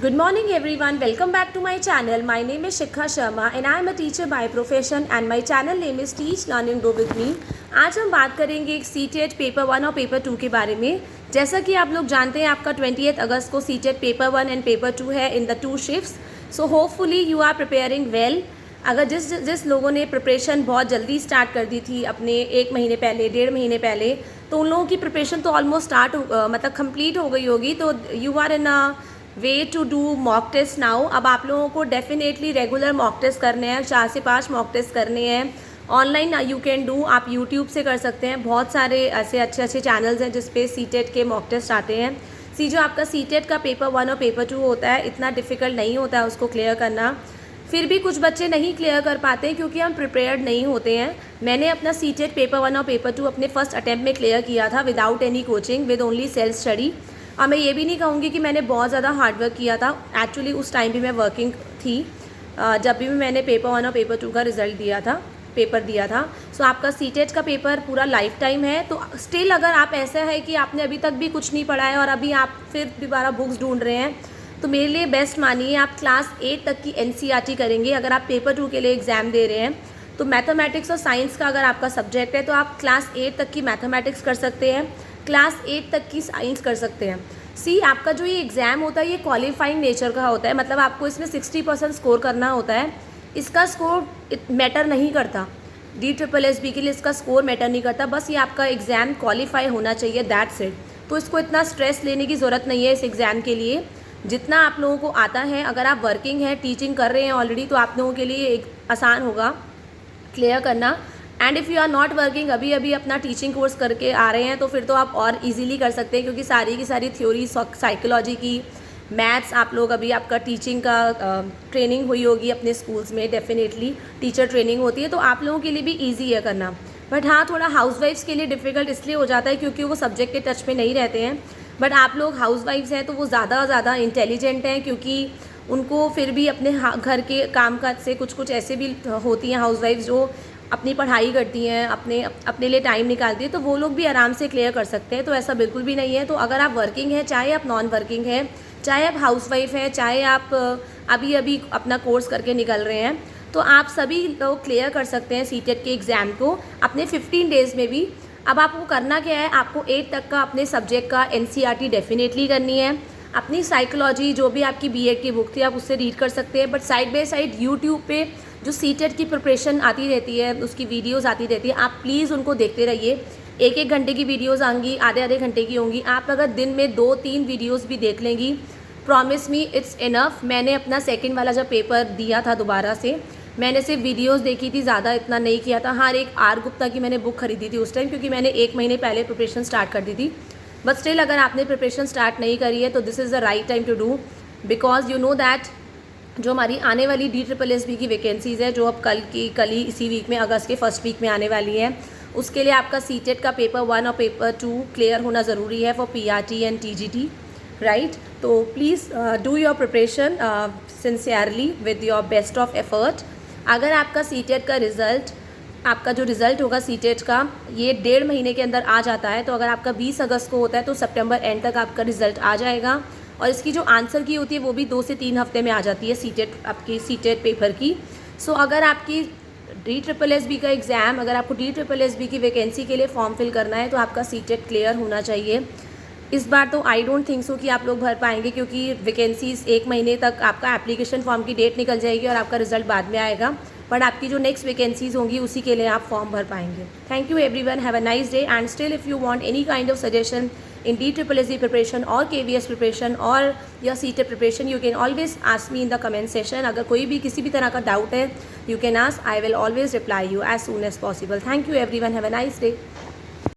Good morning everyone, welcome back to my channel. My name is Shikha Sharma and I am a teacher by profession and my channel name is Teach Learn and Grow with Me. आज हम बात करेंगे एक CTET paper 1 और paper 2 के बारे में। जैसा कि आप लोग जानते हैं आपका 28 अगस्त को सीटेट पेपर 1 एंड पेपर 2 है in the 2 shifts. So hopefully you are preparing well. अगर जिस लोगों ने प्रिपरेशन बहुत जल्दी स्टार्ट कर दी थी अपने 1 महीने पहले 1.5 महीने पहले, तो उन लोगों की प्रिपरेशन तो ऑलमोस्ट स्टार्ट मतलब कंप्लीट हो गई होगी। तो you are in a way to do mock test now. अब आप लोगों को डेफिनेटली रेगुलर मॉक टेस्ट करने हैं, 4 से 5 मॉक टेस्ट करने हैं। ऑनलाइन यू कैन डू, आप यूट्यूब से कर सकते हैं। बहुत सारे ऐसे अच्छे चैनल्स हैं जिसपे सीटेट के मॉक टेस्ट आते हैं। जो आपका सीटेट का पेपर 1 और पेपर 2 होता है, इतना डिफ़िकल्ट नहीं होता है उसको क्लियर करना। फिर भी कुछ बच्चे नहीं क्लियर कर पाते हैं क्योंकि हम प्रिपेयर्ड नहीं होते हैं। मैंने अपना सीटेट पेपर 1 और पेपर 2 अपने फर्स्ट अटैम्प्ट में क्लियर किया था without any coaching, with only self study. और मैं ये भी नहीं कहूँगी कि मैंने बहुत ज़्यादा हार्डवर्क किया था। एक्चुअली उस टाइम भी मैं वर्किंग थी जब भी मैंने पेपर 1 और पेपर 2 का रिज़ल्ट दिया था, पेपर दिया था। सो आपका सीटेट का पेपर पूरा लाइफ टाइम है। तो स्टिल अगर आप ऐसा है कि आपने अभी तक भी कुछ नहीं पढ़ा है और अभी आप फिर दोबारा बुक्स ढूंढ रहे हैं, तो मेरे लिए बेस्ट मानिए आप क्लास 8 तक की NCERT करेंगे। अगर आप पेपर 2 के लिए एग्ज़ाम दे रहे हैं तो मैथमेटिक्स और साइंस का अगर आपका सब्जेक्ट है तो आप क्लास 8 तक की मैथमेटिक्स कर सकते हैं, क्लास 8 तक की साइंस कर सकते हैं। आपका जो ये एग्ज़ाम होता है ये क्वालिफाइंग नेचर का होता है, मतलब आपको इसमें 60% स्कोर करना होता है। इसका स्कोर मैटर नहीं करता, DSSB के लिए इसका स्कोर मैटर नहीं करता। बस ये आपका एग्ज़ाम क्वालिफाई होना चाहिए, दैट्स इट। तो इसको इतना स्ट्रेस लेने की ज़रूरत नहीं है इस एग्ज़ाम के लिए, जितना आप लोगों को आता है। अगर आप वर्किंग हैं, टीचिंग कर रहे हैं ऑलरेडी, तो आप लोगों के लिए एक आसान होगा क्लियर करना। And if you are not working, अभी अपना टीचिंग कोर्स करके आ रहे हैं, तो फिर तो आप और इजीली कर सकते हैं क्योंकि सारी की सारी थ्योरी, साइकोलॉजी की, मैथ्स, आप लोग अभी आपका टीचिंग का ट्रेनिंग हुई होगी अपने स्कूल्स में, डेफिनेटली टीचर ट्रेनिंग होती है, तो आप लोगों के लिए भी ईजी है करना। बट हाँ, थोड़ा हाउसवाइफ्स के लिए डिफ़िकल्ट इसलिए हो जाता है क्योंकि वो सब्जेक्ट के टच में नहीं रहते हैं। बट आप लोग हाउसवाइफ्स हैं तो वो ज़्यादा इंटेलिजेंट हैं क्योंकि उनको फिर भी अपने घर के काम काज से कुछ ऐसे भी होती हैं हाउसवाइफ्स जो अपनी पढ़ाई करती हैं, अपने लिए टाइम निकालती है, तो वो लोग भी आराम से क्लियर कर सकते हैं। तो ऐसा बिल्कुल भी नहीं है। तो अगर आप वर्किंग हैं, चाहे आप नॉन वर्किंग हैं, चाहे आप हाउसवाइफ हैं, चाहे आप अभी अपना कोर्स करके निकल रहे हैं, तो आप सभी लोग क्लियर कर सकते हैं सीटेट के एग्ज़ाम को अपने 15 डेज़ में भी। अब आपको करना क्या है, आपको 8 तक का अपने सब्जेक्ट का NCERT डेफिनेटली करनी है। अपनी साइकोलॉजी जो भी आपकी BEd की बुक थी आप उससे रीड कर सकते हैं। But side by side YouTube पे जो सीटेट की प्रिपरेशन आती रहती है, उसकी वीडियोस आती रहती है, आप प्लीज़ उनको देखते रहिए। 1-1 घंटे की वीडियोस आएंगी, आधे घंटे की होंगी। आप अगर दिन में 2-3 वीडियोस भी देख लेंगी, प्रॉमिस मी इट्स इनफ। मैंने अपना सेकंड वाला जब पेपर दिया था दोबारा से, मैंने सिर्फ वीडियोस देखी थी, ज़्यादा इतना नहीं किया था। हाँ, एक R गुप्ता की मैंने बुक खरीदी थी उस टाइम क्योंकि मैंने 1 महीने पहले प्रिपरेशन स्टार्ट कर दी थी। बट स्टिल अगर आपने प्रिपरेशन स्टार्ट नहीं करी है तो this is the right time to do, because you know that जो हमारी आने वाली DSSB की वैकेंसीज़ है जो अब कल ही इसी वीक में, अगस्त के फर्स्ट वीक में आने वाली हैं, उसके लिए आपका सीटेट का पेपर 1 और पेपर 2 क्लियर होना ज़रूरी है for PRT and TGT, right. तो please do your preparation sincerely with your best of effort. अगर आपका सीटेट का रिज़ल्ट, आपका जो रिज़ल्ट होगा सीटेट का, ये 1.5 महीने के अंदर आ जाता है, तो अगर आपका 20 अगस्त को होता है तो सितंबर एंड तक आपका रिज़ल्ट आ जाएगा। और इसकी जो आंसर की होती है वो भी 2 से 3 हफ्ते में आ जाती है सीटेट, आपकी सीटेट पेपर की। सो अगर आपकी DSSB का एग्ज़ाम, अगर आपको DSSB की वैकेंसी के लिए फॉर्म फिल करना है तो आपका सीटेट क्लियर होना चाहिए। इस बार तो आई डोंट थिंक सो कि आप लोग भर पाएंगे क्योंकि वैकेंसीज़ 1 महीने तक, आपका एप्लीकेशन फॉर्म की डेट निकल जाएगी और आपका रिज़ल्ट बाद में आएगा। बट आपकी जो नेक्स्ट वैकेंसीज़ होंगी उसी के लिए आप फॉर्म भर पाएंगे। Thank you everyone, have a nice day. And still if you want any kind of suggestion in DSSB preparation or KVS preparation or your CTET preparation, you can always ask me in the comment section. अगर कोई भी किसी भी तरह का doubt है, you can ask. I will always reply you as soon as possible. Thank you everyone. Have a nice day.